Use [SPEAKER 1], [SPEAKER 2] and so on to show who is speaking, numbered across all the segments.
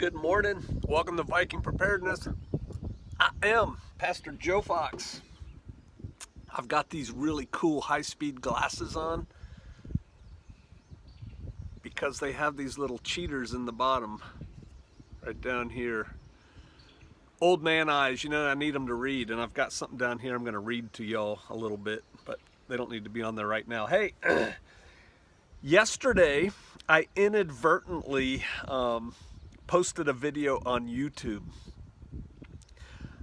[SPEAKER 1] Good morning. Welcome to Viking Preparedness. I am Pastor Joe Fox. I've got these really cool high-speed glasses on because they have these little cheaters in the bottom right down here. Old man eyes, you know, I need them to read, and I've got something down here I'm going to read to y'all a little bit, but they don't need to be on there right now. Hey, yesterday I inadvertently posted a video on YouTube.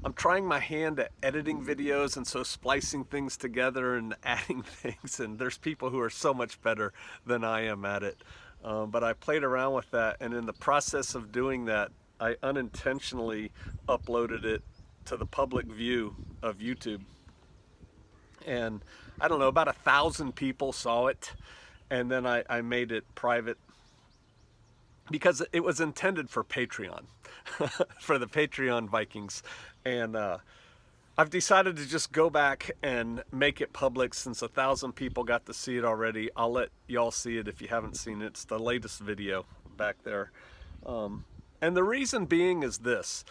[SPEAKER 1] I'm trying my hand at editing videos, and so splicing things together and adding things, and there's people who are so much better than I am at it. But I played around with that, and in the process of doing that, I unintentionally uploaded it to the public view of YouTube. And I don't know, about 1,000 people saw it, and then I made it private because it was intended for Patreon, for the Patreon Vikings. And I've decided to just go back and make it public since 1,000 people got to see it already. I'll let y'all see it if you haven't seen it. It's the latest video back there. And the reason being is this.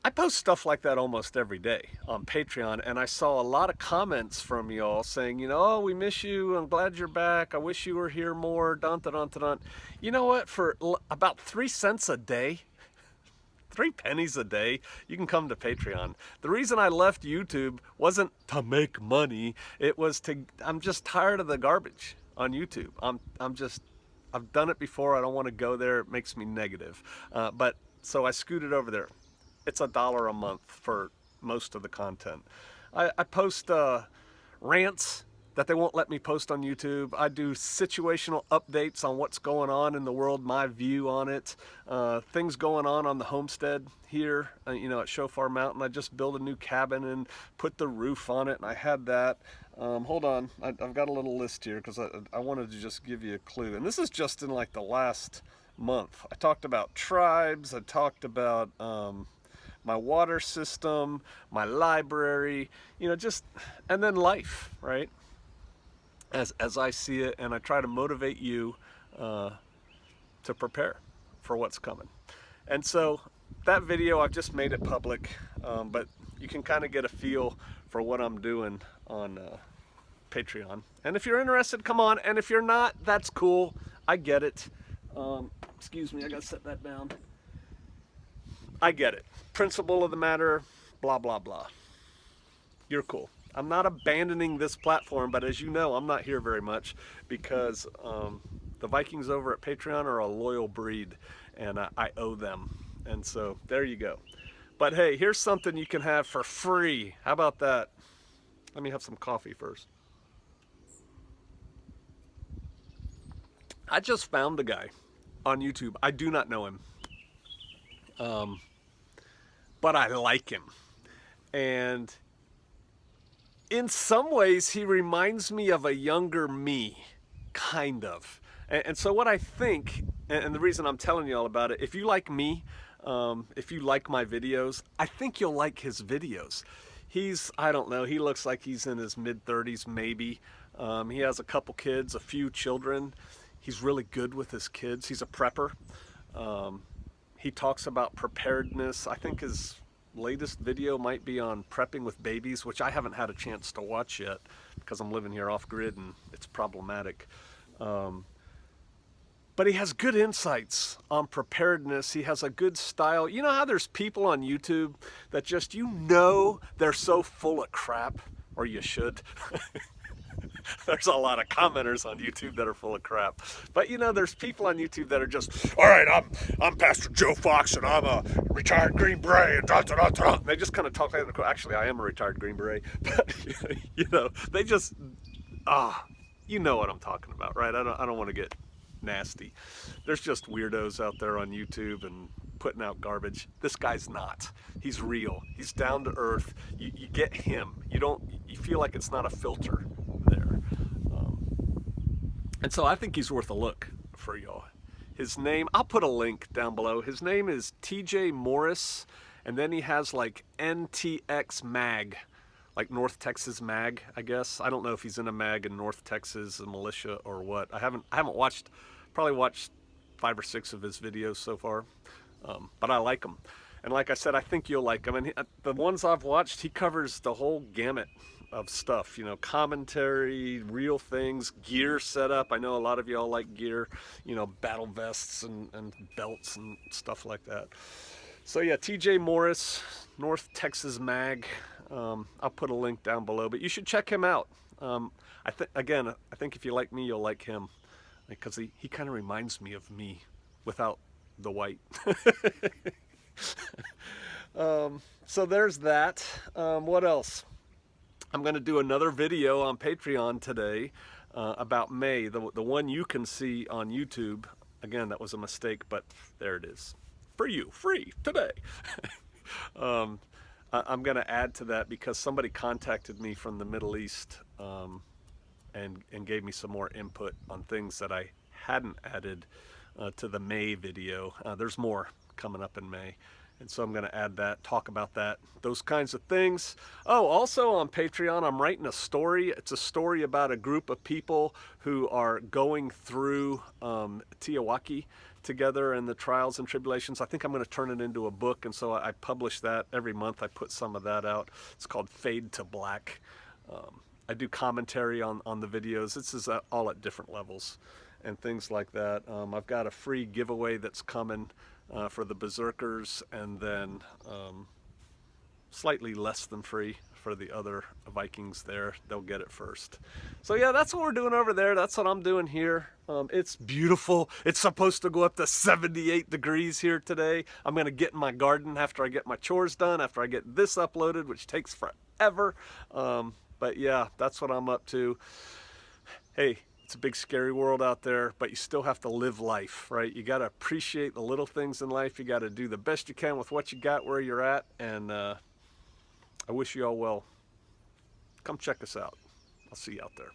[SPEAKER 1] I post stuff like that almost every day on Patreon, and I saw a lot of comments from y'all saying, you know, oh, we miss you, I'm glad you're back, I wish you were here more, dun dun dun dun. You know what, for about 3 cents a day, 3 pennies a day, you can come to Patreon. The reason I left YouTube wasn't to make money, it was I'm just tired of the garbage on YouTube. I've done it before, I don't want to go there, it makes me negative. But so I scooted over there. It's $1 a month for most of the content. I post rants that they won't let me post on YouTube. I do situational updates on what's going on in the world, my view on it, things going on the homestead here, you know, at Shofar Mountain. I just built a new cabin and put the roof on it, and I had that. Hold on, I've got a little list here because I wanted to just give you a clue. And this is just in like the last month. I talked about tribes, I talked about my water system, my library, you know, just, and then life, right? As I see it, and I try to motivate you to prepare for what's coming. And so that video, I've just made it public, but you can kind of get a feel for what I'm doing on Patreon. And if you're interested, come on. And if you're not, that's cool. I get it. Excuse me, I gotta set that down. I get it. Principle of the matter, blah, blah, blah. You're cool. I'm not abandoning this platform, but as you know, I'm not here very much because the Vikings over at Patreon are a loyal breed, and I owe them. And so there you go. But hey, here's something you can have for free. How about that? Let me have some coffee first. I just found the guy on YouTube. I do not know him. But I like him. And in some ways, he reminds me of a younger me, kind of. And so what I think, and the reason I'm telling you all about it, if you like me, if you like my videos, I think you'll like his videos. I don't know, he looks like he's in his mid-30s maybe. He has a couple kids, a few children. He's really good with his kids. He's a prepper. He talks about preparedness. I think his latest video might be on prepping with babies, which I haven't had a chance to watch yet because I'm living here off grid and it's problematic. But he has good insights on preparedness. He has a good style. You know how there's people on YouTube that just, you know, they're so full of crap, or you should. There's a lot of commenters on YouTube that are full of crap. But you know, there's people on YouTube that are just, all right, I'm Pastor Joe Fox and I'm a retired Green Beret and da da da da. They just kind of talk like that. Actually, I am a retired Green Beret, but you know, they just, you know what I'm talking about, right? I don't want to get nasty. There's just weirdos out there on YouTube and putting out garbage. This guy's not. He's real. He's down to earth. You get him. You feel like it's not a filter there. And so I think he's worth a look for y'all. His name, I'll put a link down below. His name is TJ Morris, and then he has like NTX Mag, like North Texas Mag, I guess. I don't know if he's in a mag in North Texas, a militia or what. I haven't watched, probably watched 5 or 6 of his videos so far. But I like him. And like I said, I think you'll like him. And the ones I've watched, he covers the whole gamut of stuff, you know, commentary, real things, gear setup. I know a lot of y'all like gear, you know, battle vests and belts and stuff like that. So yeah, TJ Morris, North Texas Mag. I'll put a link down below, but you should check him out. I think if you like me, you'll like him, because he kind of reminds me of me without the white. So there's that. What else? I'm going to do another video on Patreon today about May, the one you can see on YouTube. Again, that was a mistake, but there it is. For you, free, today. I'm going to add to that because somebody contacted me from the Middle East and gave me some more input on things that I hadn't added to the May video. There's more coming up in May. And so I'm going to add that, talk about that, those kinds of things. Oh, also on Patreon, I'm writing a story. It's a story about a group of people who are going through Tiawaki together and the trials and tribulations. I think I'm going to turn it into a book, and so I publish that every month. I put some of that out. It's called Fade to Black. I do commentary on the videos. This is all at different levels and things like that. I've got a free giveaway that's coming for the Berserkers, and then slightly less than free for the other Vikings there. They'll get it first. So yeah, that's what we're doing over there. That's what I'm doing here. It's beautiful. It's supposed to go up to 78 degrees here today. I'm going to get in my garden after I get my chores done, after I get this uploaded, which takes forever. But yeah, that's what I'm up to. Hey, it's a big scary world out there, but you still have to live life, right? You got to appreciate the little things in life. You got to do the best you can with what you got where you're at. And I wish you all well. Come check us out. I'll see you out there.